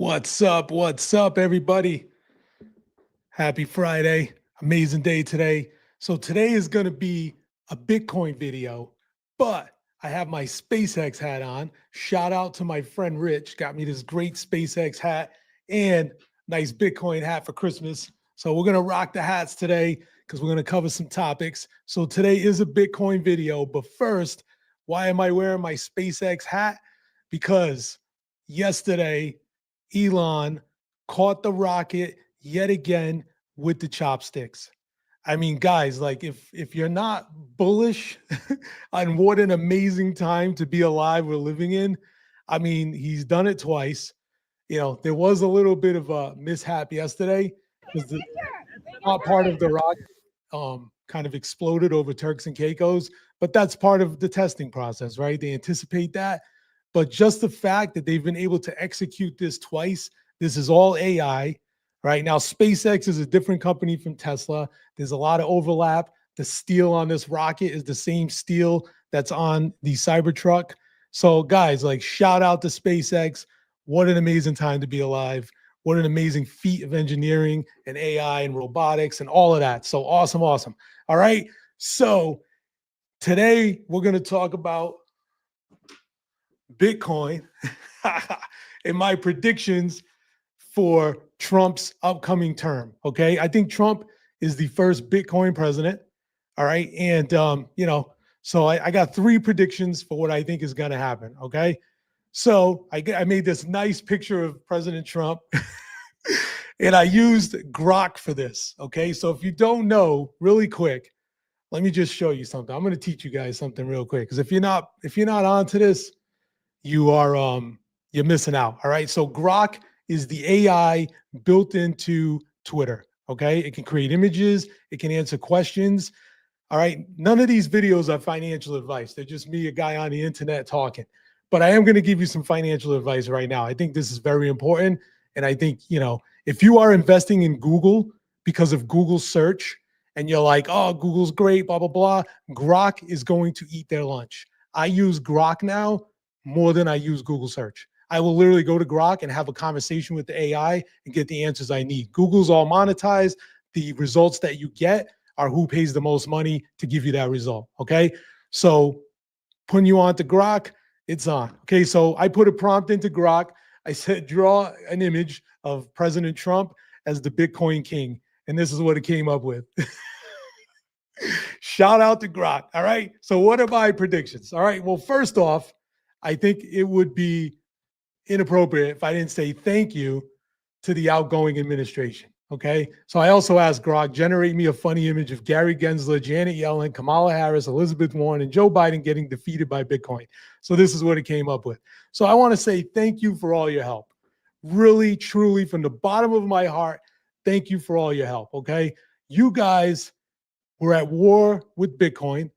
What's up? What's up, everybody? Happy Friday. Amazing day today. So, today is going to be a Bitcoin video, but I have my SpaceX hat on. Shout out to my friend Rich, got me this great SpaceX hat and nice Bitcoin hat for Christmas. So, we're going to rock the hats today because we're going to cover some topics. So, today is a Bitcoin video, but first, why am I wearing my SpaceX hat? Because yesterday, Elon caught the rocket yet again with the chopsticks. I mean, guys, like if you're not bullish on what an amazing time to be alive we're living in, I mean, he's done it twice. There was a little bit of a mishap yesterday because the top part of the rocket kind of exploded over Turks and Caicos, but that's part of the testing process, right? They anticipate that. But just the fact that they've been able to execute this twice, this is all AI, right? Now, SpaceX is a different company from Tesla. There's a lot of overlap. The steel on this rocket is the same steel that's on the Cybertruck. So, guys, like, shout out to SpaceX. What an amazing time to be alive. What an amazing feat of engineering and AI and robotics and all of that. So awesome, awesome. All right. So today we're going to talk about Bitcoin and my predictions for Trump's upcoming term. Okay. I think Trump is the first Bitcoin president. All right. And, so I got three predictions for what I think is going to happen. Okay. So I made this nice picture of President Trump and I used Grok for this. Okay. So if you don't know, really quick, let me just show you something. I'm going to teach you guys something real quick. Because if you're not onto this, you're missing out. All right. So Grok is the AI built into Twitter. Okay. It can create images, it can answer questions. All right. None of these videos are financial advice. They're just me, a guy on the internet talking. But I am going to give you some financial advice right now. I think this is very important. And I think, if you are investing in Google because of Google search and you're like, oh, Google's great, blah, blah, blah, Grok is going to eat their lunch. I use Grok now more than I use Google search. I will literally go to Grok and have a conversation with the AI and get the answers I need. Google's all monetized. The results that you get are who pays the most money to give you that result. Okay. So putting you on to Grok, it's on. Okay. So I put a prompt into Grok. I said, draw an image of President Trump as the Bitcoin king. And this is what it came up with. Shout out to Grok. All right. So what are my predictions? All right. Well, first off, I think it would be inappropriate if I didn't say thank you to the outgoing administration. Okay. So I also asked Grok, generate me a funny image of Gary Gensler, Janet Yellen, Kamala Harris, Elizabeth Warren, and Joe Biden getting defeated by Bitcoin. So this is what it came up with. So I want to say thank you for all your help. Really, truly, from the bottom of my heart, thank you for all your help. Okay. You guys were at war with Bitcoin,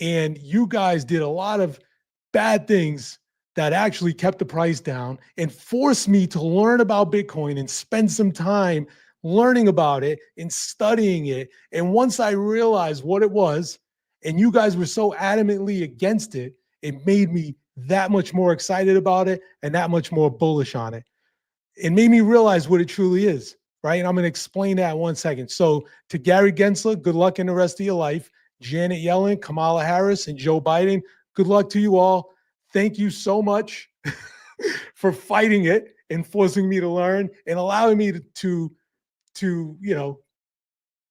and you guys did a lot of bad things that actually kept the price down and forced me to learn about Bitcoin and spend some time learning about it and studying it. And once I realized what it was, and you guys were so adamantly against it, it made me that much more excited about it and that much more bullish on it. It made me realize what it truly is, right? And I'm going to explain that in 1 second. So to Gary Gensler, good luck in the rest of your life. Janet Yellen, Kamala Harris, and Joe Biden, good luck to you all. Thank you so much for fighting it and forcing me to learn and allowing me to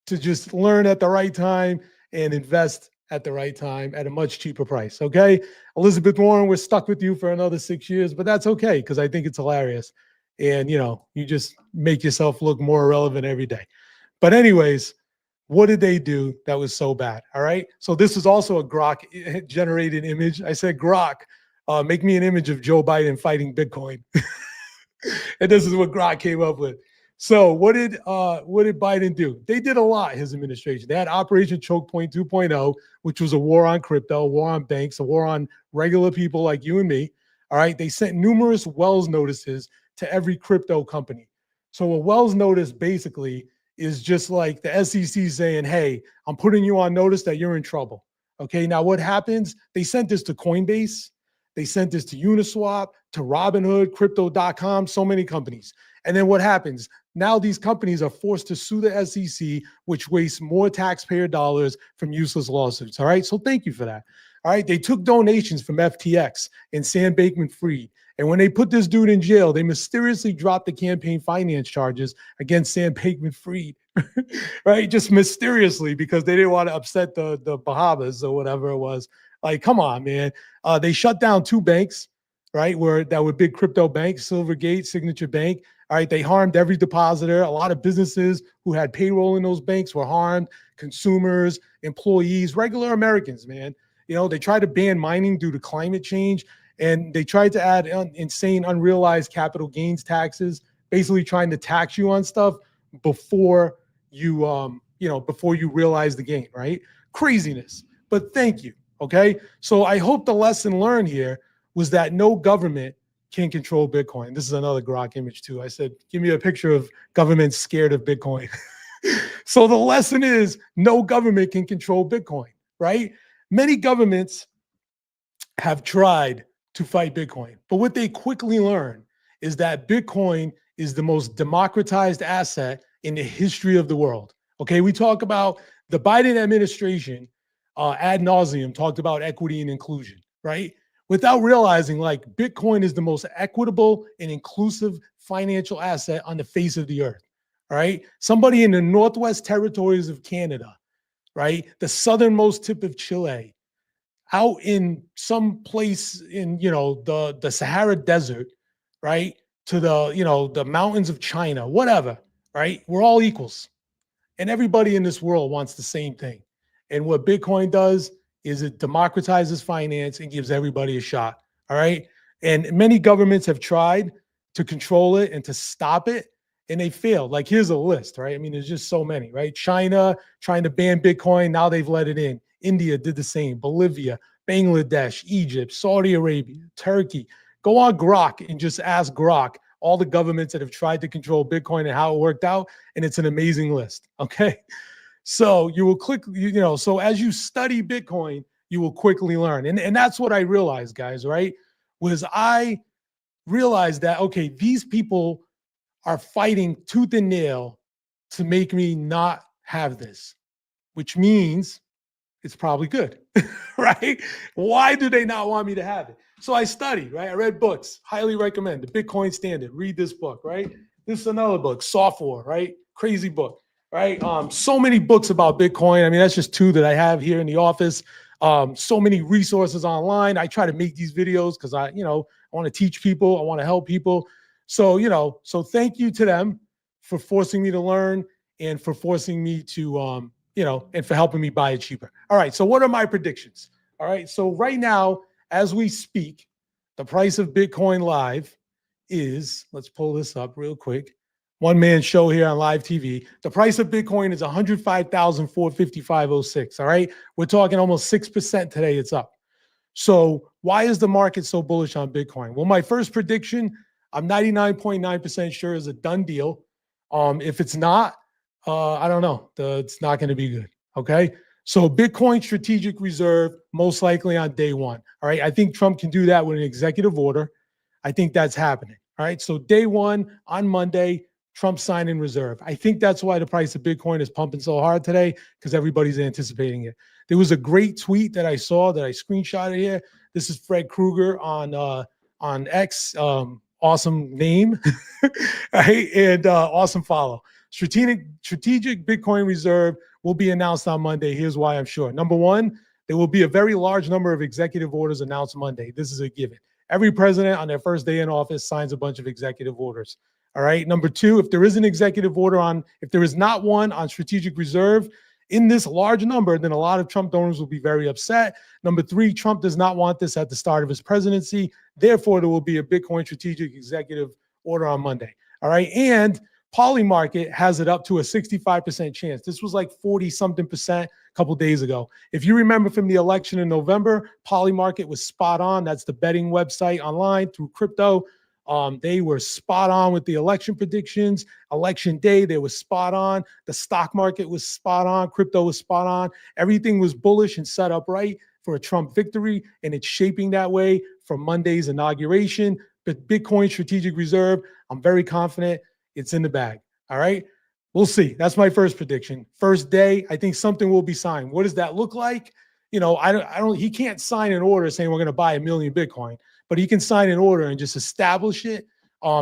just learn at the right time and invest at the right time at a much cheaper price. Okay. Elizabeth Warren, we're stuck with you for another 6 years, but that's okay because I think it's hilarious. And you just make yourself look more relevant every day. But anyways, what did they do that was so bad? All right. So this is also a Grok generated image. I said, Grok, make me an image of Joe Biden fighting Bitcoin. And this is what Grok came up with. So what did Biden do? They did a lot, his administration. They had Operation Choke Point 2.0, which was a war on crypto, a war on banks, a war on regular people like you and me. All right. They sent numerous Wells notices to every crypto company. So a Wells notice basically is just like the SEC saying, hey, I'm putting you on notice that you're in trouble. Okay. Now what happens? They sent this to Coinbase. They sent this to Uniswap, to Robinhood, Crypto.com, so many companies. And then what happens? Now these companies are forced to sue the SEC, which wastes more taxpayer dollars from useless lawsuits. All right. So thank you for that. All right. They took donations from FTX and Sam Bankman-Fried. And when they put this dude in jail, they mysteriously dropped the campaign finance charges against Sam Bankman-Fried, right? Just mysteriously, because they didn't want to upset the Bahamas or whatever it was. Like, come on, man. They shut down 2 banks, right? That were big crypto banks, Silvergate, Signature Bank. All right. They harmed every depositor. A lot of businesses who had payroll in those banks were harmed. Consumers, employees, regular Americans, man. You know, they tried to ban mining due to climate change. And they tried to add insane unrealized capital gains taxes, basically trying to tax you on stuff before you, before you realize the gain, right? Craziness. But thank you. Okay. So I hope the lesson learned here was that no government can control Bitcoin. This is another Grok image too. I said, give me a picture of governments scared of Bitcoin. So the lesson is no government can control Bitcoin, right? Many governments have tried to fight Bitcoin. But what they quickly learn is that Bitcoin is the most democratized asset in the history of the world. Okay, we talk about the Biden administration ad nauseum talked about equity and inclusion, right? Without realizing like Bitcoin is the most equitable and inclusive financial asset on the face of the earth, all right? Somebody in the Northwest Territories of Canada, right? The southernmost tip of Chile, out in some place in, the Sahara Desert, right? To the mountains of China, whatever, right? We're all equals. And everybody in this world wants the same thing. And what Bitcoin does is it democratizes finance and gives everybody a shot. All right. And many governments have tried to control it and to stop it, and they failed. Like, here's a list, right? I mean, there's just so many, right? China trying to ban Bitcoin. Now they've let it in. India did the same. Bolivia, Bangladesh, Egypt, Saudi Arabia, Turkey. Go on Grok and just ask Grok all the governments that have tried to control Bitcoin and how it worked out. And it's an amazing list. Okay. So you will so as you study Bitcoin, you will quickly learn. And that's what I realized, guys, right? Was I realized that, okay, these people are fighting tooth and nail to make me not have this, which means it's probably good, right? Why do they not want me to have it? So I studied, right? I read books, highly recommend The Bitcoin Standard. Read this book, right? This is another book, Software, right? Crazy book, right? So many books about Bitcoin. I mean, that's just 2 that I have here in the office. So many resources online. I try to make these videos because I want to teach people. I want to help people. So, so thank you to them for forcing me to learn and for forcing me to, and for helping me buy it cheaper. All right. So what are my predictions? All right. So right now, as we speak, the price of Bitcoin live is, let's pull this up real quick. One man show here on live TV. The price of Bitcoin is 105,455.06. All right. We're talking almost 6% today. It's up. So why is the market so bullish on Bitcoin? Well, my first prediction, I'm 99.9% sure is a done deal. If it's not, I don't know. It's not going to be good. Okay. So Bitcoin strategic reserve, most likely on day 1. All right. I think Trump can do that with an executive order. I think that's happening. All right. So day 1 on Monday, Trump signing reserve. I think that's why the price of Bitcoin is pumping so hard today, because everybody's anticipating it. There was a great tweet that I saw that I screenshotted here. This is Fred Krueger on X. Awesome name, right? And awesome follow. Strategic Bitcoin reserve will be announced on Monday. Here's why I'm sure. Number 1, there will be a very large number of executive orders announced Monday. This is a given. Every president on their first day in office signs a bunch of executive orders. All right. Number 2, if there is an executive order if there is not one on strategic reserve in this large number, then a lot of Trump donors will be very upset. Number 3, Trump does not want this at the start of his presidency. Therefore, there will be a Bitcoin strategic executive order on Monday. All right. And Polymarket has it up to a 65% chance. This was like 40-something% a couple days ago. If you remember from the election in November, Polymarket was spot on. That's the betting website online through crypto. They were spot on with the election predictions. Election day, they were spot on. The stock market was spot on. Crypto was spot on. Everything was bullish and set up right for a Trump victory, and it's shaping that way from Monday's inauguration. But Bitcoin Strategic Reserve, I'm very confident it's in the bag. All right. We'll see. That's my first prediction. First day, I think something will be signed. What does that look like? He can't sign an order saying we're going to buy 1 million Bitcoin, but he can sign an order and just establish it.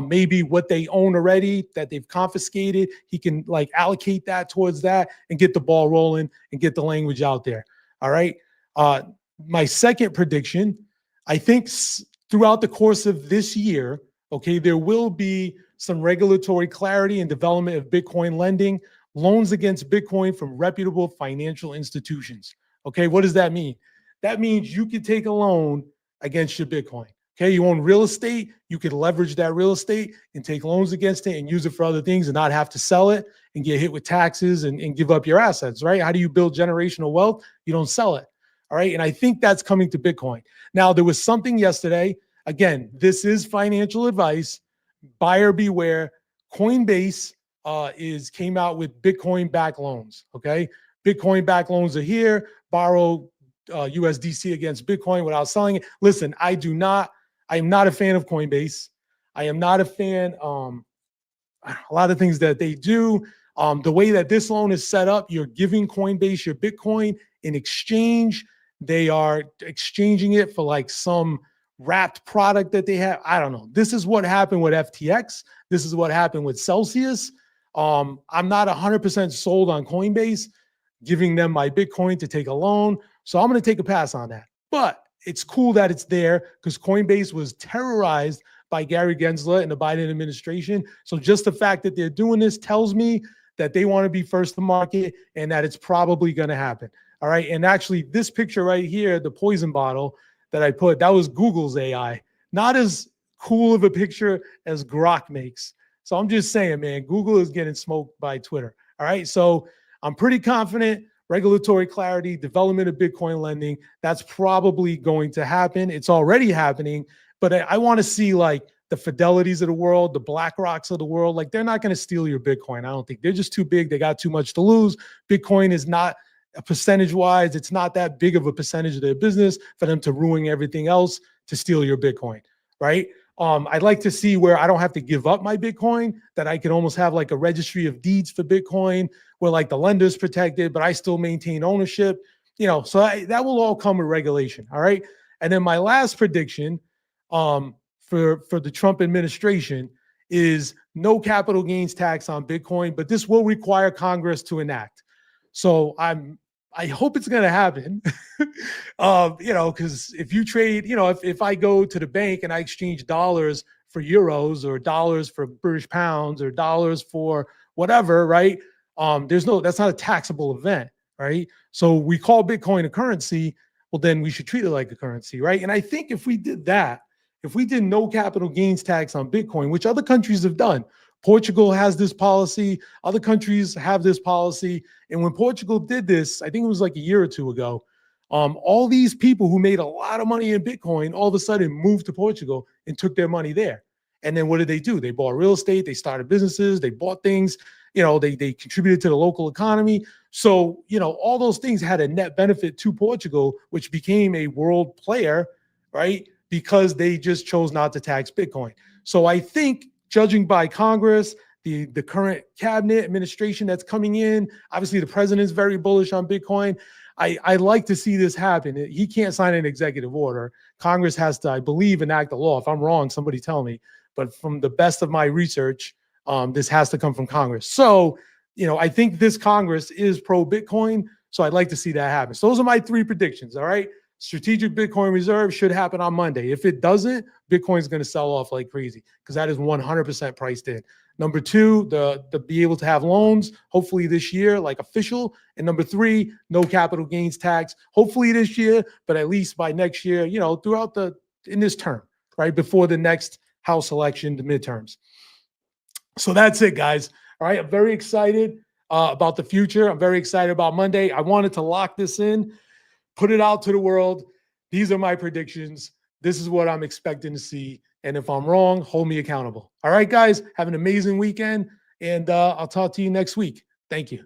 Maybe what they own already that they've confiscated, he can like allocate that towards that and get the ball rolling and get the language out there. All right. My second prediction, I think throughout the course of this year, okay, there will be some regulatory clarity and development of Bitcoin lending, loans against Bitcoin from reputable financial institutions. Okay, what does that mean? That means you can take a loan against your Bitcoin. Okay, you own real estate, you could leverage that real estate and take loans against it and use it for other things and not have to sell it and get hit with taxes and give up your assets, right? How do you build generational wealth? You don't sell it. All right, and I think that's coming to Bitcoin. Now, there was something yesterday. Again, this is financial advice. Buyer beware. Coinbase came out with Bitcoin-backed loans. Okay, Bitcoin-backed loans are here. Borrow USDC against Bitcoin without selling it. Listen, I am not a fan of Coinbase. I am not a fan. A lot of things that they do. The way that this loan is set up, you're giving Coinbase your Bitcoin in exchange. They are exchanging it for like some wrapped product that they have. I don't know. This is what happened with FTX. This is what happened with Celsius. I'm not 100% sold on Coinbase giving them my Bitcoin to take a loan. So I'm going to take a pass on that. But it's cool that it's there because Coinbase was terrorized by Gary Gensler and the Biden administration. So just the fact that they're doing this tells me that they want to be first to market and that it's probably going to happen. All right. And actually, this picture right here, the poison bottle that I put, that was Google's AI. Not as cool of a picture as Grok makes. So I'm just saying, man, Google is getting smoked by Twitter. All right. So I'm pretty confident. Regulatory clarity, development of Bitcoin lending, that's probably going to happen. It's already happening, but I want to see like the Fidelities of the world, the BlackRocks of the world. Like they're not going to steal your Bitcoin. I don't think. They're just too big. They got too much to lose. Bitcoin is not percentage-wise, it's not that big of a percentage of their business for them to ruin everything else to steal your Bitcoin, right? I'd like to see where I don't have to give up my Bitcoin, that I can almost have like a registry of deeds for Bitcoin where like the lender's protected, but I still maintain ownership, so that will all come with regulation. All right. And then my last prediction for the Trump administration is no capital gains tax on Bitcoin, but this will require Congress to enact. So I hope it's going to happen, because if you trade, if I go to the bank and I exchange dollars for euros or dollars for British pounds or dollars for whatever, right? That's not a taxable event, right? So we call Bitcoin a currency. Well, then we should treat it like a currency, right? And I think if we did that, if we did no capital gains tax on Bitcoin, which other countries have done, Portugal has this policy. Other countries have this policy. And when Portugal did this, I think it was like a year or two ago, all these people who made a lot of money in Bitcoin all of a sudden moved to Portugal and took their money there. And then what did they do? They bought real estate. They started businesses. They bought things. They contributed to the local economy. So, all those things had a net benefit to Portugal, which became a world player, right? Because they just chose not to tax Bitcoin. So I think, judging by Congress, the current cabinet administration that's coming in, obviously the president is very bullish on Bitcoin. I like to see this happen. He can't sign an executive order. Congress has to, I believe, enact a law. If I'm wrong, somebody tell me. But from the best of my research, this has to come from Congress. So, I think this Congress is pro-Bitcoin. So I'd like to see that happen. So those are my 3 predictions, all right? Strategic Bitcoin reserve should happen on Monday. If it doesn't, Bitcoin is going to sell off like crazy because that is 100% priced in. Number 2, the be able to have loans, hopefully this year, like official. And number 3, no capital gains tax, hopefully this year, but at least by next year, throughout in this term, right? Before the next House election, the midterms. So that's it, guys. All right. I'm very excited about the future. I'm very excited about Monday. I wanted to lock this in, put it out to the world. These are my predictions. This is what I'm expecting to see. And if I'm wrong, hold me accountable. All right, guys, have an amazing weekend. And I'll talk to you next week. Thank you.